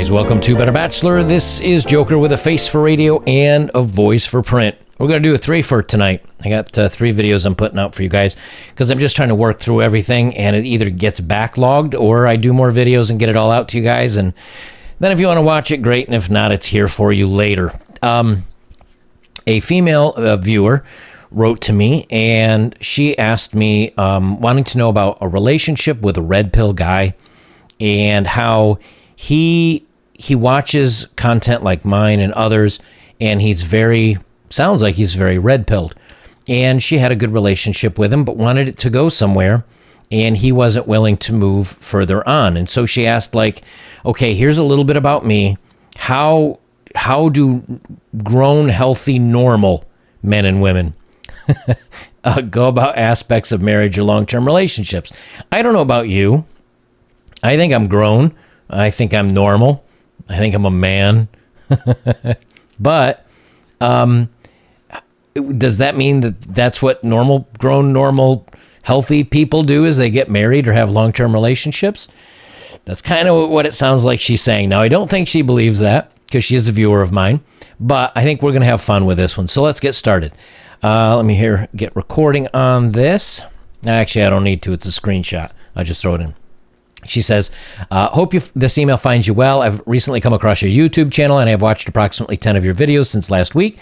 guys, welcome to Better Bachelor. This is Joker with a face for radio and a voice for print. We're going to do a 3-for tonight. I got 3 videos I'm putting out for you guys because I'm just trying to work through everything, and it either gets backlogged or I do more videos and get it all out to you guys. And then if you want to watch it, great. And if not, it's here for you later. A female viewer wrote to me, and she asked me, wanting to know about a relationship with a red pill guy and how he watches content like mine and others, and sounds like he's very red-pilled. And she had a good relationship with him, but wanted it to go somewhere, and he wasn't willing to move further on. And so she asked, like, okay, here's a little bit about me. How do grown, healthy, normal men and women go about aspects of marriage or long-term relationships? I don't know about you. I think I'm grown. I think I'm normal. I think I'm a man. But does that mean that that's what normal, healthy people do, is they get married or have long-term relationships? That's kind of what it sounds like she's saying. Now, I don't think she believes that because she is a viewer of mine, but I think we're going to have fun with this one. So let's get started. Let me get recording on this. Actually, I don't need to. It's a screenshot. I'll just throw it in. She says, hope this email finds you well. I've recently come across your YouTube channel, and I have watched approximately 10 of your videos since last week.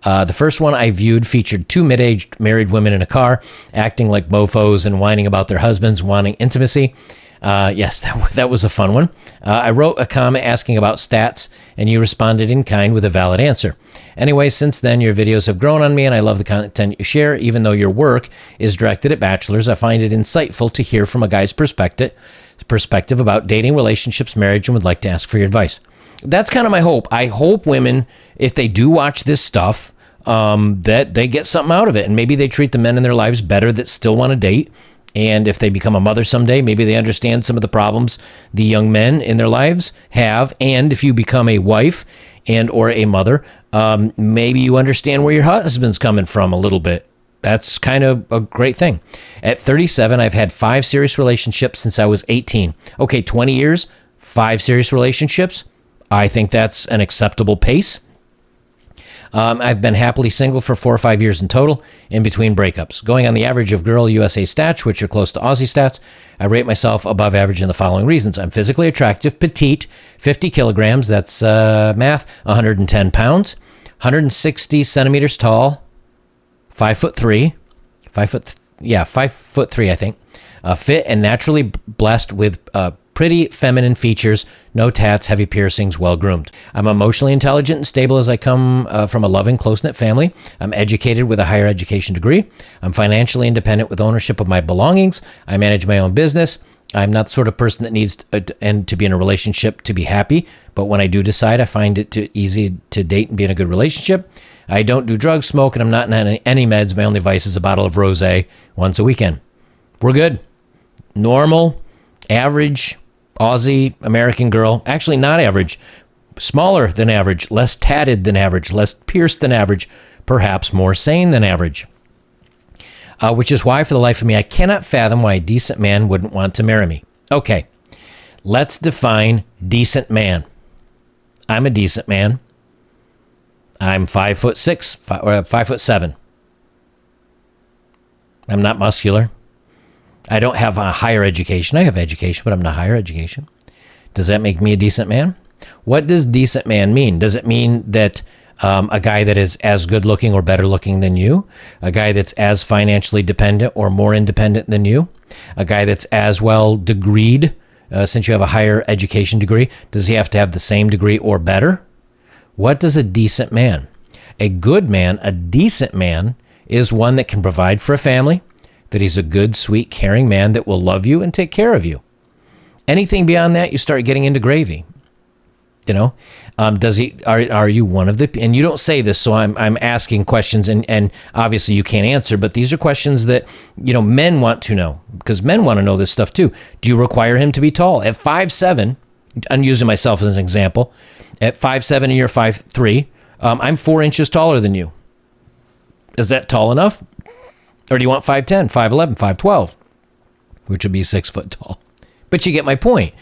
The first one I viewed featured 2 mid-aged married women in a car, acting like mofos and whining about their husbands wanting intimacy. Yes, that was a fun one. I wrote a comment asking about stats, and you responded in kind with a valid answer. Anyway, since then, your videos have grown on me, and I love the content you share. Even though your work is directed at bachelors, I find it insightful to hear from a guy's perspective about dating, relationships, marriage, and would like to ask for your advice. That's kind of my hope. I hope women, if they do watch this stuff, that they get something out of it, and maybe they treat the men in their lives better that still want to date. And if they become a mother someday, maybe they understand some of the problems the young men in their lives have. And if you become a wife and or a mother, maybe you understand where your husband's coming from a little bit. That's kind of a great thing. At 37, I've had 5 serious relationships since I was 18. Okay, 20 years, 5 serious relationships. I think that's an acceptable pace. I've been happily single for 4 or 5 years in total, in between breakups. Going on the average of Girl USA stats, which are close to Aussie stats, I rate myself above average in the following reasons. I'm physically attractive, petite, 50 kilograms, that's math, 110 pounds, 160 centimeters tall, 5'3", 5'3", I think. Fit and naturally blessed with pretty feminine features, no tats, heavy piercings, well-groomed. I'm emotionally intelligent and stable as I come from a loving, close-knit family. I'm educated with a higher education degree. I'm financially independent with ownership of my belongings. I manage my own business. I'm not the sort of person that needs to be in a relationship to be happy, but when I do decide, I find it easy to date and be in a good relationship. I don't do drugs, smoke, and I'm not on any meds. My only vice is a bottle of rosé once a weekend. We're good. Normal, average, Aussie, American girl. Actually, not average. Smaller than average, less tatted than average, less pierced than average, perhaps more sane than average. Which is why, for the life of me, I cannot fathom why a decent man wouldn't want to marry me. Okay, let's define decent man. I'm a decent man. I'm 5'6", or 5'7". I'm not muscular. I don't have a higher education. I have education, but I'm not higher education. Does that make me a decent man? What does decent man mean? Does it mean that a guy that is as good looking or better looking than you? A guy that's as financially dependent or more independent than you? A guy that's as well degreed, since you have a higher education degree? Does he have to have the same degree or better? What does a decent man? A good man, a decent man, is one that can provide for a family, that he's a good, sweet, caring man that will love you and take care of you. Anything beyond that, you start getting into gravy. You know, are you one of the, and you don't say this, so I'm asking questions, and obviously you can't answer, but these are questions that, men want to know, because men want to know this stuff too. Do you require him to be tall? At 5'7", I'm using myself as an example, at 5'7" and you're 5'3", I'm 4 inches taller than you. Is that tall enough? Or do you want 5'10", 5'11", 5'12", which would be 6 foot tall? But you get my point.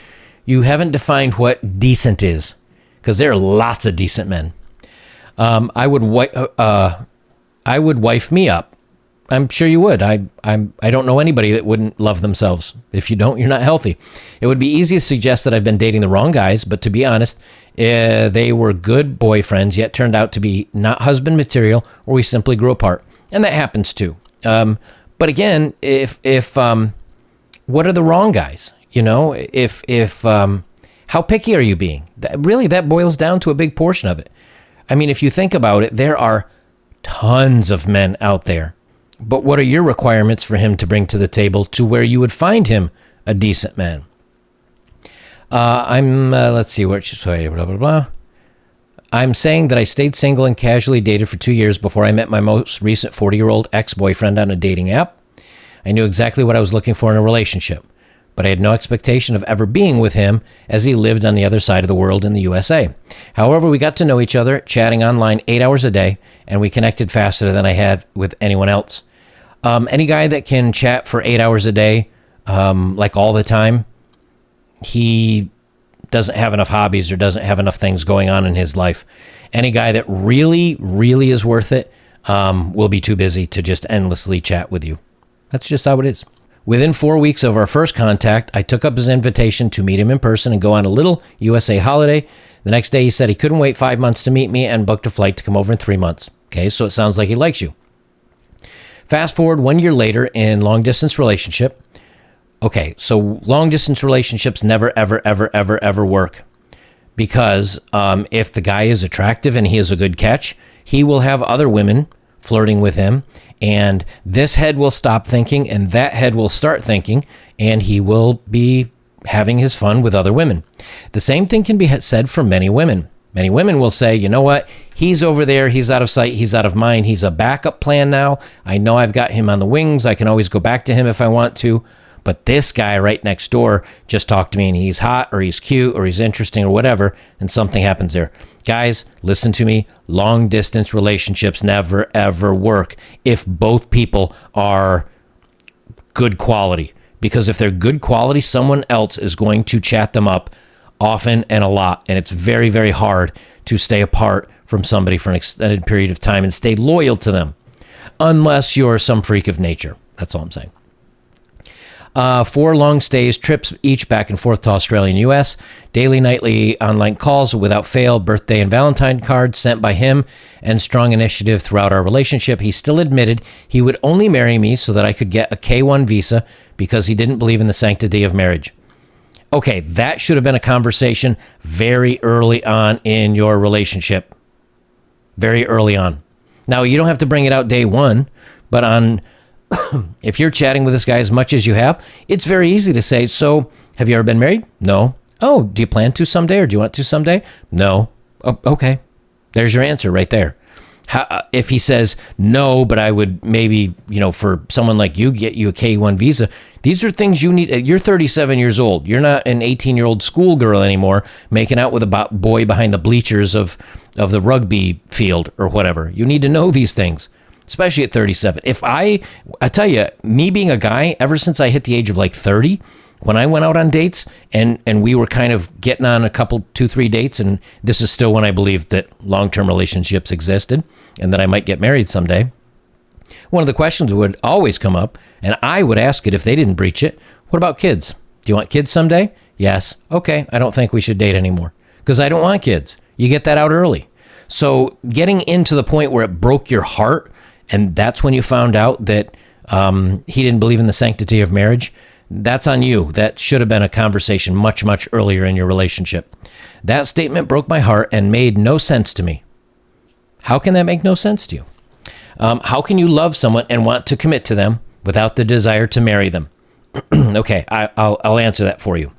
You haven't defined what decent is, because there are lots of decent men. I would wife me up. I'm sure you would. I don't know anybody that wouldn't love themselves. If you don't, you're not healthy. It would be easy to suggest that I've been dating the wrong guys, but to be honest, they were good boyfriends, yet turned out to be not husband material, or we simply grew apart. And that happens too. But again, if what are the wrong guys? How picky are you being? That boils down to a big portion of it. I mean, if you think about it, there are tons of men out there. But what are your requirements for him to bring to the table to where you would find him a decent man? Let's see, blah, blah, blah. I'm saying that I stayed single and casually dated for 2 years before I met my most recent 40-year-old ex-boyfriend on a dating app. I knew exactly what I was looking for in a relationship, but I had no expectation of ever being with him as he lived on the other side of the world in the USA. However, we got to know each other, chatting online 8 hours a day, and we connected faster than I had with anyone else. Any guy that can chat for 8 hours a day, like all the time, he doesn't have enough hobbies or doesn't have enough things going on in his life. Any guy that really, really is worth it will be too busy to just endlessly chat with you. That's just how it is. Within 4 weeks of our first contact, I took up his invitation to meet him in person and go on a little USA holiday. The next day, he said he couldn't wait 5 months to meet me and booked a flight to come over in 3 months. Okay, so it sounds like he likes you. Fast forward 1 year later in long-distance relationship. Okay, so long-distance relationships never, ever, ever, ever, ever work. Because if the guy is attractive and he is a good catch, he will have other women flirting with him, and this head will stop thinking, and that head will start thinking, and he will be having his fun with other women. The same thing can be said for many women. Many women will say, you know what, he's over there, he's out of sight, he's out of mind, he's a backup plan now. I know I've got him on the wings, I can always go back to him if I want to, but this guy right next door just talked to me and he's hot or he's cute or he's interesting or whatever, and something happens there. Guys, listen to me. Long distance relationships never, ever work if both people are good quality. Because if they're good quality, someone else is going to chat them up often and a lot. And it's very, very hard to stay apart from somebody for an extended period of time and stay loyal to them. Unless you're some freak of nature. That's all I'm saying. 4 long stays, trips each back and forth to Australia and US, daily, nightly online calls without fail, birthday and Valentine cards sent by him, and strong initiative throughout our relationship. He still admitted he would only marry me so that I could get a K-1 visa because he didn't believe in the sanctity of marriage. Okay, that should have been a conversation very early on in your relationship. Very early on. Now, you don't have to bring it out day one, but if you're chatting with this guy as much as you have, it's very easy to say, so have you ever been married? No. Oh, do you plan to someday or do you want to someday? No. Oh, okay. There's your answer right there. If he says no, but I would maybe, for someone like you, get you a K-1 visa. These are things you need. You're 37 years old. You're not an 18-year-old schoolgirl anymore making out with a boy behind the bleachers of the rugby field or whatever. You need to know these things. Especially at 37. I tell you, me being a guy, ever since I hit the age of like 30, when I went out on dates and we were kind of getting on a couple, 2-3 dates, and this is still when I believed that long-term relationships existed and that I might get married someday, one of the questions would always come up, and I would ask it if they didn't breach it. What about kids? Do you want kids someday? Yes. Okay, I don't think we should date anymore because I don't want kids. You get that out early. So getting into the point where it broke your heart, and that's when you found out that he didn't believe in the sanctity of marriage, that's on you. That should have been a conversation much, much earlier in your relationship. That statement broke my heart and made no sense to me. How can that make no sense to you? How can you love someone and want to commit to them without the desire to marry them? Okay, I'll answer that for you.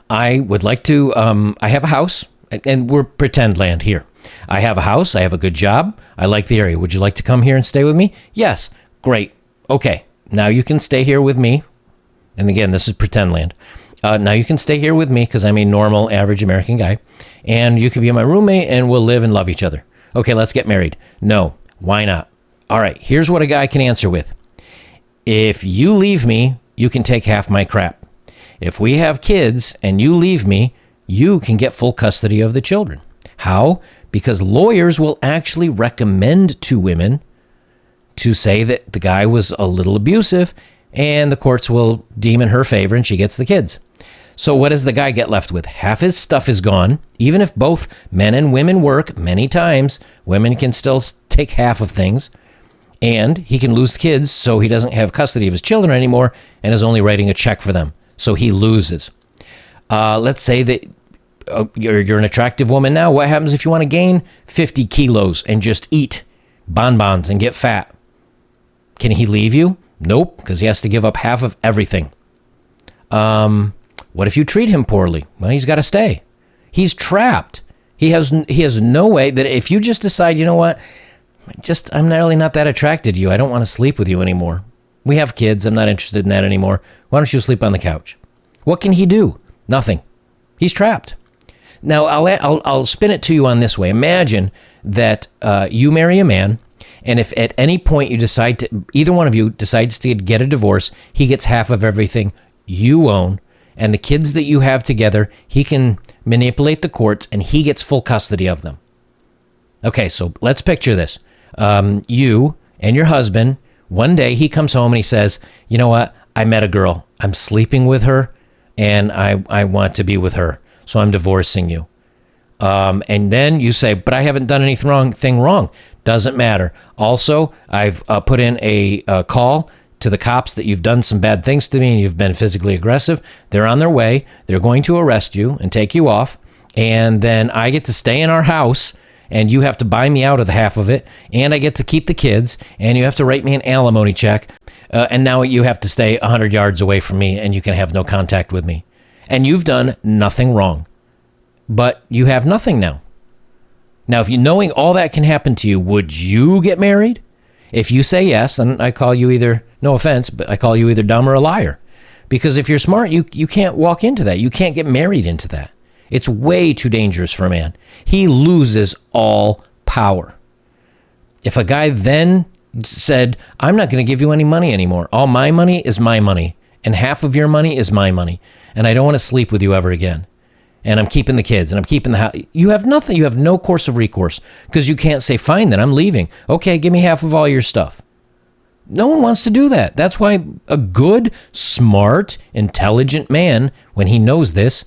I would like to, I have a house, and we're pretend land here. I have a house. I have a good job. I like the area. Would you like to come here and stay with me? Yes. Great. Okay. Now you can stay here with me. And again, this is pretend land. Now you can stay here with me because I'm a normal, average American guy. And you can be my roommate and we'll live and love each other. Okay, let's get married. No. Why not? All right. Here's what a guy can answer with. If you leave me, you can take half my crap. if we have kids and you leave me, you can get full custody of the children. How? Because lawyers will actually recommend to women to say that the guy was a little abusive, and the courts will deem in her favor and she gets the kids. So what does the guy get left with? Half his stuff is gone. Even if both men and women work, many times women can still take half of things, and he can lose kids, so he doesn't have custody of his children anymore and is only writing a check for them. So he loses. Let's say that you're an attractive woman now. What happens if you want to gain 50 kilos and just eat bonbons and get fat? Can he leave you? Nope, because he has to give up half of everything. What if you treat him poorly? Well, he's got to stay. He's trapped. He has no way that if you just decide, you know what, I'm really not that attracted to you. I don't want to sleep with you anymore. We have kids. I'm not interested in that anymore. Why don't you sleep on the couch? What can he do? Nothing. He's trapped. Now, I'll spin it to you on this way. Imagine that you marry a man, and if at any point you decide to, either one of you decides to get a divorce, he gets half of everything you own, and the kids that you have together, he can manipulate the courts, and he gets full custody of them. Okay, so let's picture this. You and your husband, one day he comes home and he says, you know what? I met a girl. I'm sleeping with her, and I want to be with her, so I'm divorcing you. And then you say, but I haven't done anything wrong. Doesn't matter. Also, I've put in a call to the cops that you've done some bad things to me and you've been physically aggressive. They're on their way. They're going to arrest you and take you off. And then I get to stay in our house, and you have to buy me out of the half of it. And I get to keep the kids, and you have to write me an alimony check. And now you have to stay 100 yards away from me, and you can have no contact with me. And you've done nothing wrong, but you have nothing now. Now, if you knowing all that can happen to you, would you get married? If you say yes, then I call you either, no offense, but I call you either dumb or a liar. Because if you're smart, you can't walk into that. You can't get married into that. It's way too dangerous for a man. He loses all power. If a guy then said, I'm not going to give you any money anymore. All my money is my money, and half of your money is my money, and I don't want to sleep with you ever again. And I'm keeping the kids, and I'm keeping the house. You have nothing. You have no course of recourse, because you can't say, fine, then I'm leaving. Okay, give me half of all your stuff. No one wants to do that. That's why a good, smart, intelligent man, when he knows this,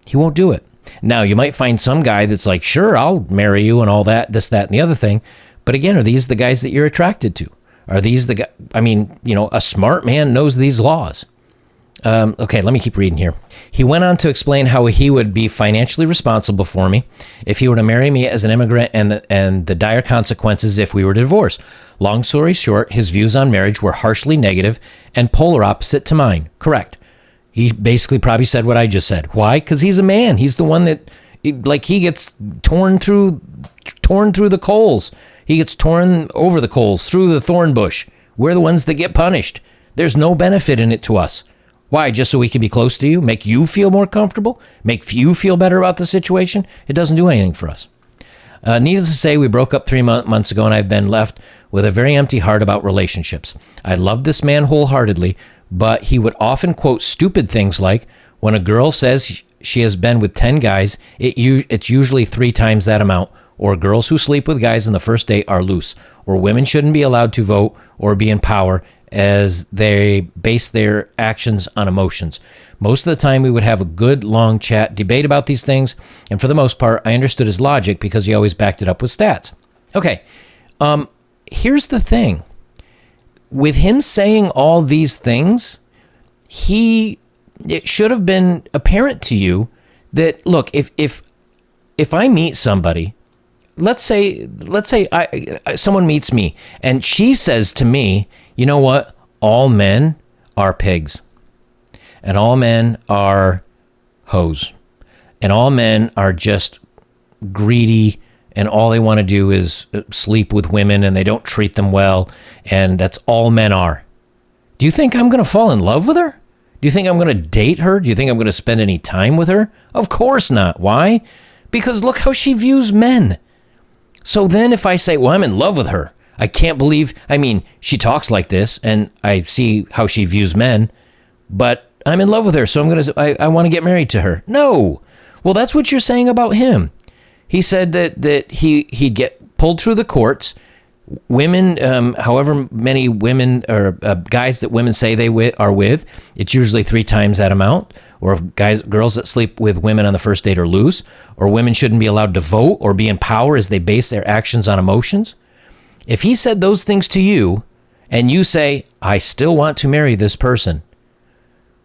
he won't do it. Now, you might find some guy that's like, sure, I'll marry you and all that, this, that, and the other thing. But again, are these the guys that you're attracted to? Are these the guys? I mean, a smart man knows these laws. Okay, let me keep reading here. He went on to explain how he would be financially responsible for me if he were to marry me as an immigrant, and the dire consequences if we were to divorce. Long story short, his views on marriage were harshly negative and polar opposite to mine. Correct. He basically probably said what I just said. Why? Because he's a man. He's the one that, he gets torn through the coals. He gets torn over the coals, through the thorn bush. We're the ones that get punished. There's no benefit in it to us. Why? Just so we can be close to you? Make you feel more comfortable? Make you feel better about the situation? It doesn't do anything for us. Needless to say, we broke up 3 months ago, and I've been left with a very empty heart about relationships. I love this man wholeheartedly, but he would often quote stupid things like, when a girl says she has been with 10 guys, it's usually 3 times that amount, or girls who sleep with guys on the first date are loose, or women shouldn't be allowed to vote or be in power, as they base their actions on emotions. Most of the time, we would have a good, long chat, debate about these things, and for the most part, I understood his logic because he always backed it up with stats. Okay, here's the thing. With him saying all these things, it should have been apparent to you that, look, if I meet somebody, let's say someone meets me and she says to me, you know what? All men are pigs, and all men are hoes, and all men are just greedy, and all they want to do is sleep with women, and they don't treat them well, and that's all men are. Do you think I'm going to fall in love with her? Do you think I'm going to date her? Do you think I'm going to spend any time with her? Of course not. Why? Because look how she views men. So then if I say, well, I'm in love with her, I can't believe, she talks like this, and I see how she views men, but I'm in love with her, so I want to get married to her. No. Well, that's what you're saying about him. He said that he'd get pulled through the courts. Women, however many women or guys that women say they are with, it's usually 3 times that amount. Or if girls that sleep with women on the first date are loose, or women shouldn't be allowed to vote or be in power as they base their actions on emotions. If he said those things to you, and you say, I still want to marry this person,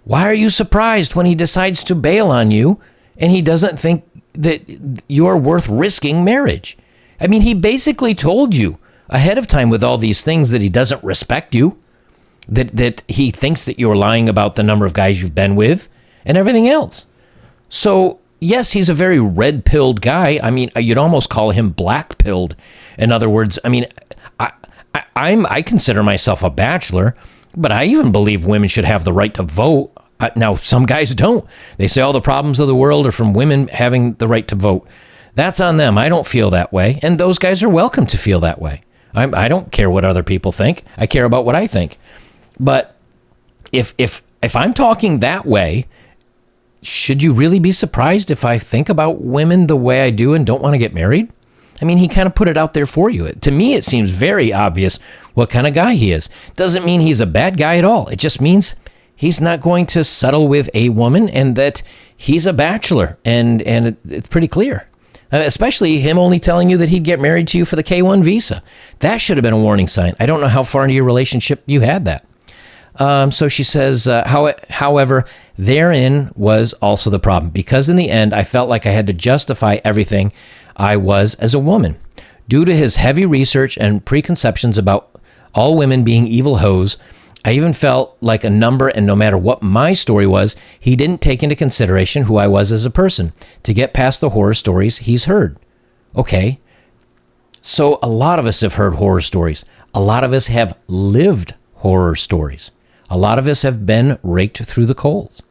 why are you surprised when he decides to bail on you and he doesn't think that you're worth risking marriage? I mean, he basically told you ahead of time with all these things that he doesn't respect you, that he thinks that you're lying about the number of guys you've been with and everything else. So, yes, he's a very red-pilled guy. I mean, you'd almost call him black-pilled. In other words, I mean, I consider myself a bachelor, but I even believe women should have the right to vote. Now, some guys don't. They say all the problems of the world are from women having the right to vote. That's on them. I don't feel that way, and those guys are welcome to feel that way. I don't care what other people think. I care about what I think. But if I'm talking that way, should you really be surprised if I think about women the way I do and don't want to get married? I mean, he kind of put it out there for you. To me, it seems very obvious what kind of guy he is. Doesn't mean he's a bad guy at all. It just means he's not going to settle with a woman and that he's a bachelor. And it's pretty clear. Especially him only telling you that he'd get married to you for the K-1 visa. That should have been a warning sign. I don't know how far into your relationship you had that. So she says, however, therein was also the problem. Because in the end, I felt like I had to justify everything I was as a woman. Due to his heavy research and preconceptions about all women being evil hoes, I even felt like a number, and no matter what my story was, he didn't take into consideration who I was as a person to get past the horror stories he's heard. Okay, so a lot of us have heard horror stories. A lot of us have lived horror stories. A lot of us have been raked through the coals.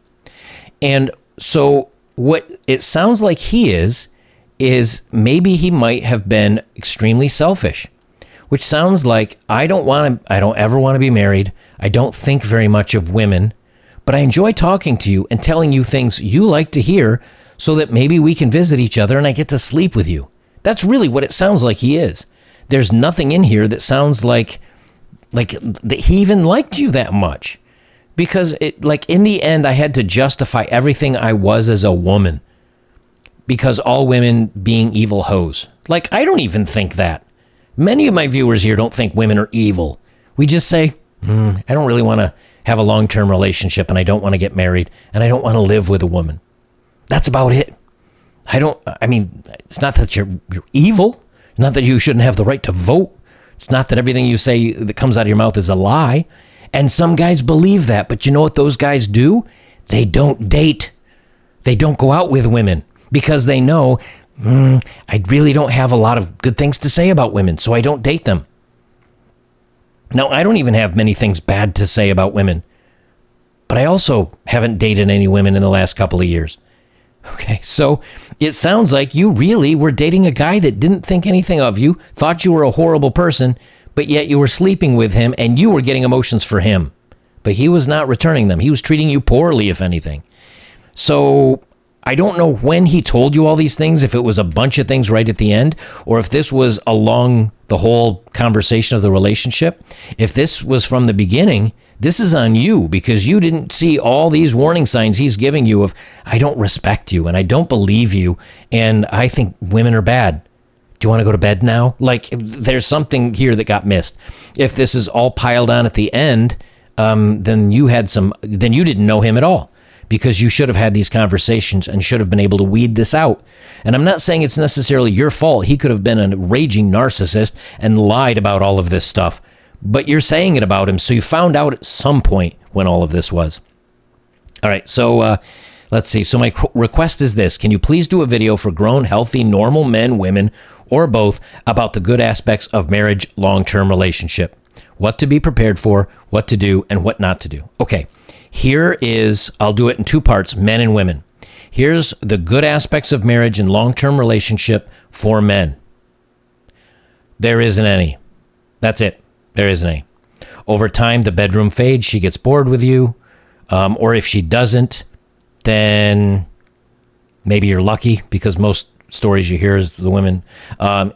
And so what it sounds like he is maybe he might have been extremely selfish, which sounds like I don't ever want to be married. I don't think very much of women, but I enjoy talking to you and telling you things you like to hear so that maybe we can visit each other and I get to sleep with you. That's really what it sounds like he is. There's nothing in here that sounds like that he even liked you that much, because in the end, I had to justify everything I was as a woman because all women being evil hoes. I don't even think that. Many of my viewers here don't think women are evil. We just say, I don't really want to have a long-term relationship, and I don't want to get married, and I don't want to live with a woman. That's about it. It's not that you're evil. Not that you shouldn't have the right to vote. It's not that everything you say that comes out of your mouth is a lie. And some guys believe that, but you know what those guys do? They don't date. They don't go out with women because they know, I really don't have a lot of good things to say about women, so I don't date them. Now, I don't even have many things bad to say about women, but I also haven't dated any women in the last couple of years. Okay, so it sounds like you really were dating a guy that didn't think anything of you, thought you were a horrible person, but yet you were sleeping with him and you were getting emotions for him. But he was not returning them. He was treating you poorly, if anything. So I don't know when he told you all these things, if it was a bunch of things right at the end, or if this was along the whole conversation of the relationship. If this was from the beginning, this is on you because you didn't see all these warning signs he's giving you of, I don't respect you and I don't believe you and I think women are bad. Do you want to go to bed now? There's something here that got missed. If this is all piled on at the end, then you didn't know him at all, because you should have had these conversations and should have been able to weed this out. And I'm not saying it's necessarily your fault. He could have been a raging narcissist and lied about all of this stuff. But you're saying it about him, so you found out at some point when all of this was. All right, so let's see. So my request is this. Can you please do a video for grown, healthy, normal men, women, or both about the good aspects of marriage, long-term relationship? What to be prepared for, what to do, and what not to do. Okay, I'll do it in 2 parts, men and women. Here's the good aspects of marriage and long-term relationship for men. There isn't any. That's it. There isn't any. Over time, the bedroom fades. She gets bored with you. Or if she doesn't, then maybe you're lucky, because most stories you hear is the women,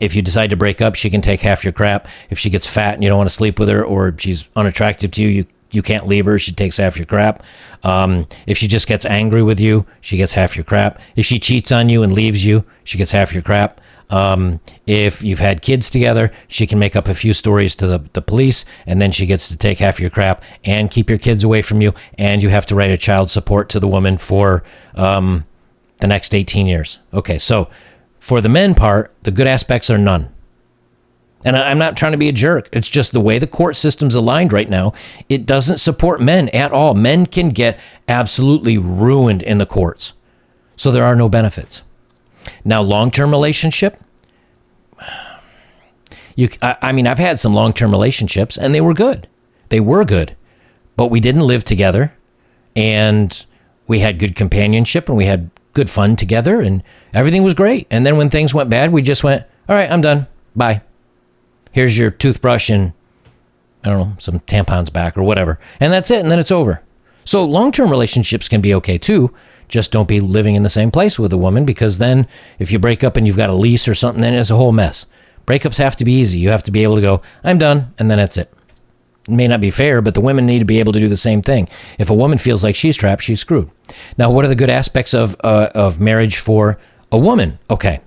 if you decide to break up, she can take half your crap. If she gets fat and you don't want to sleep with her, or she's unattractive to you, you can't leave her, she takes half your crap. If she just gets angry with you, she gets half your crap. If she cheats on you and leaves you, she gets half your crap. If you've had kids together, she can make up a few stories to the police, and then she gets to take half your crap and keep your kids away from you, and you have to write a child support to the woman for the next 18 years. Okay, so for the men part, the good aspects are none. And I'm not trying to be a jerk. It's just the way the court system's aligned right now. It doesn't support men at all. Men can get absolutely ruined in the courts. So there are no benefits. Now, long-term relationship. I've had some long-term relationships, and they were good. They were good. But we didn't live together, and we had good companionship, and we had good fun together, and everything was great. And then when things went bad, we just went, all right, I'm done. Bye. Here's your toothbrush and, I don't know, some tampons back or whatever. And that's it. And then it's over. So long-term relationships can be okay too. Just don't be living in the same place with a woman, because then if you break up and you've got a lease or something, then it's a whole mess. Breakups have to be easy. You have to be able to go, I'm done. And then that's it. It may not be fair, but the women need to be able to do the same thing. If a woman feels like she's trapped, she's screwed. Now, what are the good aspects of marriage for a woman? Okay.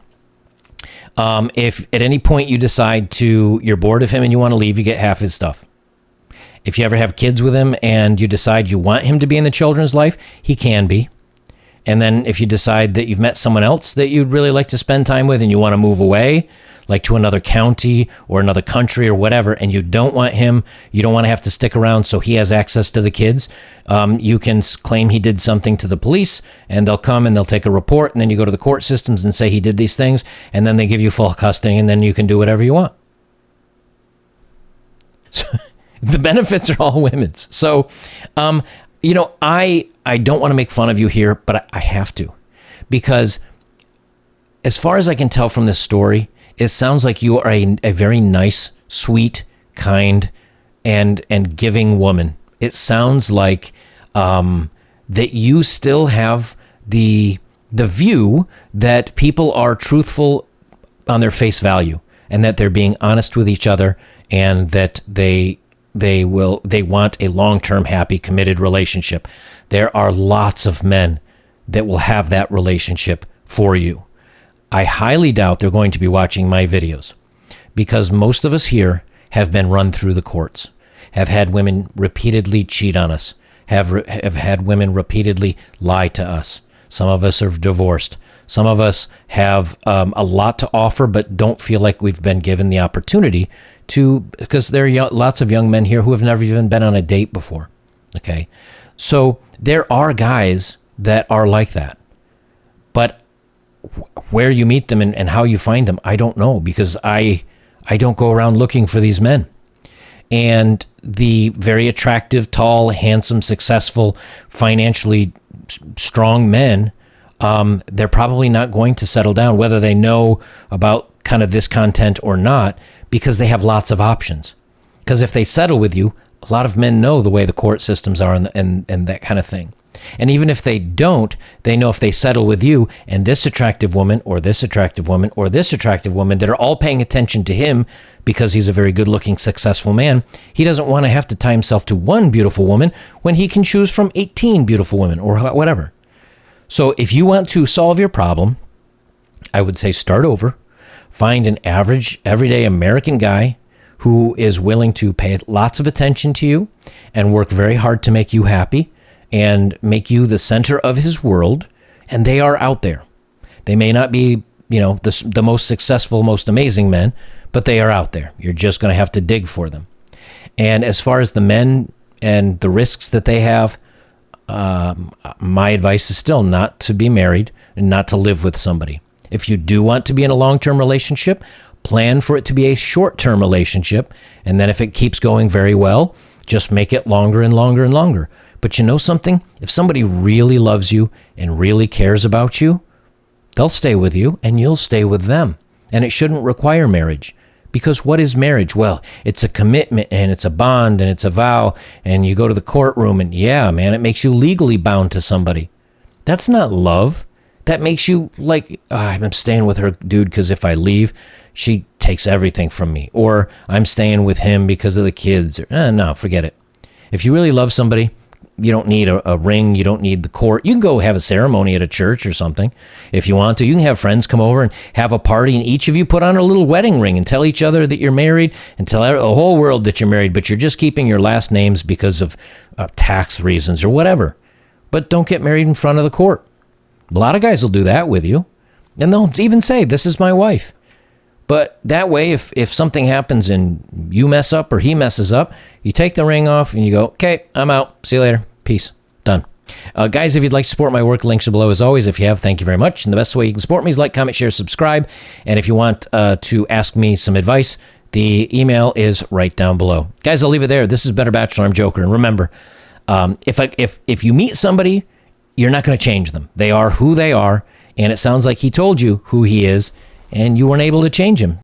If at any point you decide you're bored of him and you want to leave, you get half his stuff. If you ever have kids with him and you decide you want him to be in the children's life, he can be. And then if you decide that you've met someone else that you'd really like to spend time with and you want to move away, like to another county or another country or whatever, and you don't want him, you don't want to have to stick around so he has access to the kids, you can claim he did something to the police, and they'll come and they'll take a report, and then you go to the court systems and say he did these things, and then they give you full custody, and then you can do whatever you want. So, the benefits are all women's. So, I don't want to make fun of you here, but I have to, because as far as I can tell from this story, it sounds like you are a very nice, sweet, kind, and giving woman. It sounds like that you still have the view that people are truthful on their face value, and that they're being honest with each other, and that they want a long-term, happy, committed relationship. There are lots of men that will have that relationship for you. I highly doubt they're going to be watching my videos, because most of us here have been run through the courts, have had women repeatedly cheat on us, have had women repeatedly lie to us. Some of us are divorced. Some of us have a lot to offer, but don't feel like we've been given the opportunity to, because there are lots of young men here who have never even been on a date before. Okay. So there are guys that are like that, but where you meet them and how you find them, I don't know, because I don't go around looking for these men. And the very attractive, tall, handsome, successful, financially strong men, they're probably not going to settle down, whether they know about kind of this content or not, because they have lots of options. Because if they settle with you, a lot of men know the way the court systems are and that kind of thing. And even if they don't, they know if they settle with you and this attractive woman or this attractive woman or this attractive woman that are all paying attention to him because he's a very good-looking, successful man, he doesn't want to have to tie himself to one beautiful woman when he can choose from 18 beautiful women or whatever. So if you want to solve your problem, I would say start over. Find an average, everyday American guy who is willing to pay lots of attention to you and work very hard to make you happy and make you the center of his world. And they are out there. They may not be, the most successful, most amazing men, but they are out there. You're just going to have to dig for them. And as far as the men and the risks that they have, my advice is still not to be married and not to live with somebody. If you do want to be in a long-term relationship, plan for it to be a short-term relationship. And then if it keeps going very well, just make it longer and longer and longer. But you know something? If somebody really loves you and really cares about you, they'll stay with you and you'll stay with them. And it shouldn't require marriage, Because what is marriage? Well, it's a commitment and it's a bond and it's a vow, and you go to the courtroom and yeah, man, it makes you legally bound to somebody. That's not love. That makes you like, I'm staying with her, dude, because if I leave, she takes everything from me. Or I'm staying with him because of the kids. No, forget it. If you really love somebody, you don't need a ring. You don't need the court. You can go have a ceremony at a church or something if you want to. You can have friends come over and have a party, and each of you put on a little wedding ring and tell each other that you're married and tell the whole world that you're married, but you're just keeping your last names because of tax reasons or whatever. But don't get married in front of the court. A lot of guys will do that with you, and they'll even say, this is my wife. But that way, if something happens and you mess up or he messes up, you take the ring off and you go, okay, I'm out. See you later. Peace. Done. Guys, if you'd like to support my work, links are below as always. If you have, thank you very much. And the best way you can support me is like, comment, share, subscribe. And if you want to ask me some advice, the email is right down below. Guys, I'll leave it there. This is Better Bachelor. I'm Joker. And remember, if you meet somebody, you're not going to change them. They are who they are. And it sounds like he told you who he is, and you weren't able to change him.